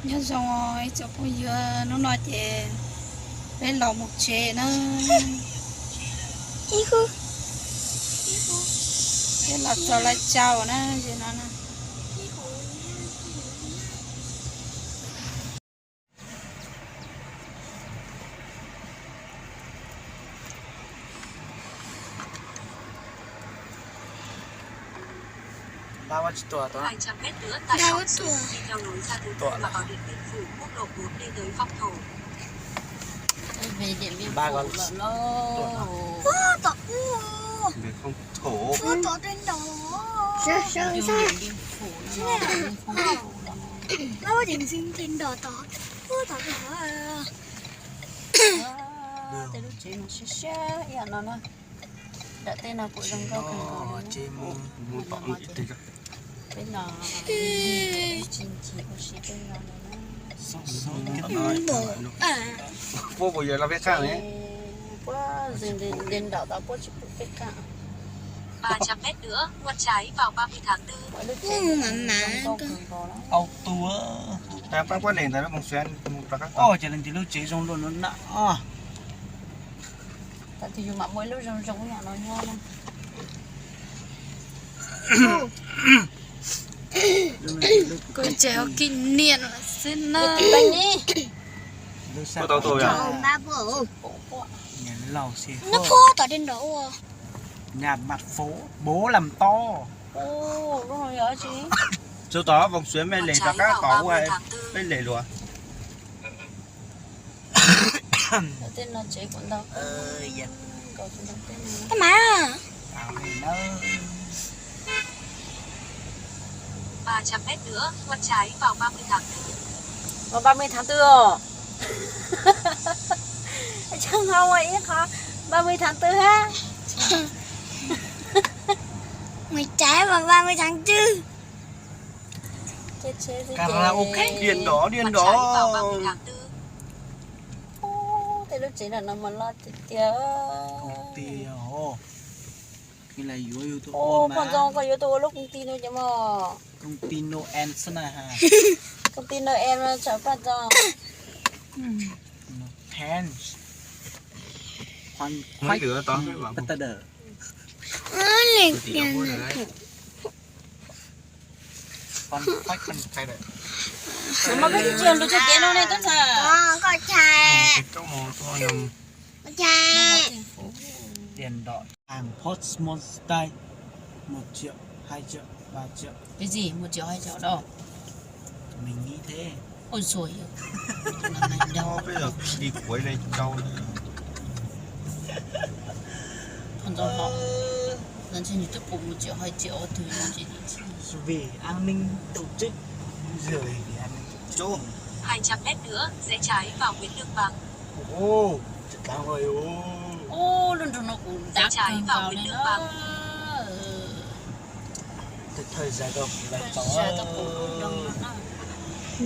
nhớ rồi cho bây giờ nó nói chè lấy lò một chè nó Ihu. cái là cho lại chào nó gì nó nè Bao nhiêu tuổi đó? 200 mét nữa tại Phong Xu đi theo lối ra thứ tư và vào Điện Biên Phủ quốc lộ 4 đi tới Phong Thổ. về Điện Biên Ba Phủ con là nó Tỏ. Về không thổ. Tỏ trên đó. Sao sao Điện sao? Biên Phủ nó Điện Phong Thổ là Nó có điểm xin trên đó tỏ. Tỏ trên đó. tên lúc chị nó xe ya nó đã tên nào của dòng rau cần có Chim muốn tỏ người thì các bên nó chín chỉ có xe bên nó vô bây giờ là biết sao đấy? quá đến đảo tao có chụp cái cả 300 mét nữa, ngoặt trái vào 30 tháng 4. Âu tua. Ta phải quan lên ta nó bằng xuyên một các. Chỉ lên thì lúc chế trong luôn nó nặng. tại thì dùng mà mỗi lúc giống nhà nó ngon lắm con chéo kinh niệm xin nó bánh đi Có tao tôi à? Ba bố. Nhà lầu xe. Nó phô tỏ trên đó. Nhà mặt phố, bố làm to. ô đúng rồi nhớ chị Số đó vòng xuyên bên lề Trái các vào có 30 tháng 4. bên lề luôn. tên là chế của đâu Dạ. có tên này Cái má. Tao này nó 300 mét nữa, ngoặt trái vào 30 tháng 4. vào 30 tháng 4 chẳng không ấy hả 30 tháng 4 ha Mày trái vào 30 tháng 4. chết karaoke điên đó Ngoặt trái vào 30 tháng 4. ô tên lúc chế là nó mà lo tiếc Tiêu. Cái này dưới YouTube ô mà. con do có yếu tố lúc công ty thôi chứ mà Công ty Noel sana ha. công ty nơi em chở phát do Pants. Khoai lửa to cái bảo. Bắt đỡ. Liệt Con khoai con khai đấy. mà cái chuyện lúc trước kia nó này tốt à có chà. Trong mồm to nhầm. Có chà. Tiền đỏ. Hàng Postmon Style 1 triệu, 2 triệu, 3 triệu. cái gì 1 triệu 2 triệu đâu Mình nghĩ thế. ôi rồi Đâu bây giờ đi cuối đây châu. còn do họ lần trên YouTube cũng 1 triệu 2 triệu thứ làm gì Vì an ninh tổ chức rồi vì an ninh tổ chức. 200 mét nữa, rẽ trái vào Nguyễn Lương Bằng. Ô, chắc cao rồi ô. ô lần rồi nó cũng đắt trái hơn vào vào Nguyễn này Lương đó Bằng. Thời gian đâu là cháu. Giờ tao cũng đông nó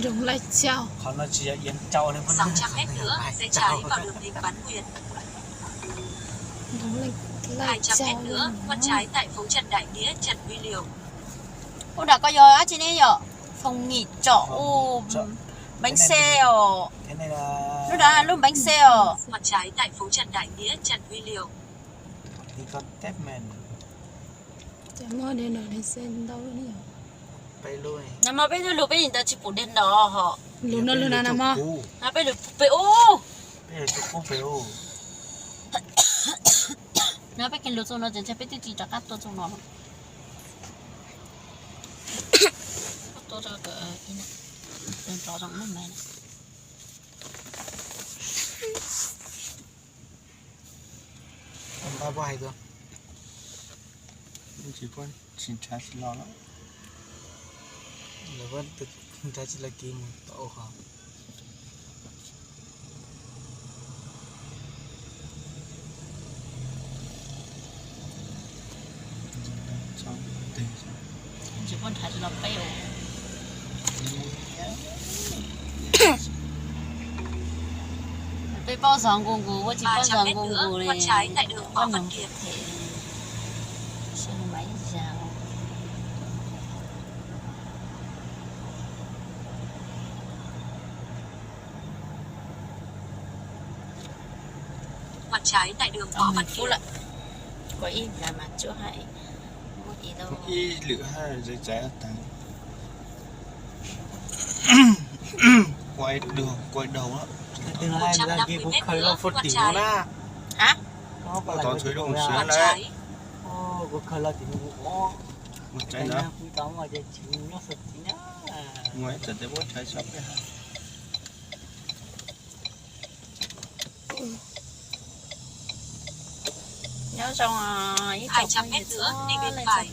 Đúng lại chào. Còn nó chỉ là Yên Châu nên 600 mét nữa, rẽ trái vào đường Đình Bán Nguyệt. Đúng lại 200 chào. mét nữa, ngoặt trái tại phố Trần Đại Nghĩa, Trần Huy Liều. ô đã có giờ á chị này giờ phòng nghỉ trọ ô bánh xe ở Cái này là lúc đó lúc bánh xe ở Ngoặt trái tại phố Trần Đại Nghĩa, Trần Huy Liều. thì con tép mền Chả mơ đến ở đây xem đâu nữa nhỉ. bay lui. nằm mà bây giờ lúc bây giờ ta chỉ phủ đèn đỏ họ Lúc nó luôn nằm mơ. à bây giờ bị ô Bây giờ chụp không phải ô. nó bây cái lúc nó chỉ sẽ biết chỉ cho cắt tôi trong nó tôi cho cái này đèn đỏ trong nó này Ba bài cơ. Chỉ con xin trả xin lo lắm. Là vẫn tự trả chỉ là kim tổ hả? chỉ còn thấy là béo bây bao giờ cùng cùng với chỉ bao 300 giờ mét cùng nữa, cùng ngoặt trái tại đường Võ Văn Kiệt. xe máy giàu ngoặt trái tại đường Võ Văn Kiệt. Có im là mà chưa hay một ý đâu. Y lửa hay là dây trái ở tầng. Quay đường, quay đầu đó. Từ hai ra kia cũng khởi lo phút tỉnh nó na. Hả? Nó bảo toàn thuế đồng Ngoặt xuyên đấy. trái. Một trái nữa. Ngoài trận để bố trái sắp đấy. Nhớ trong 200 mét nữa đi bên phải.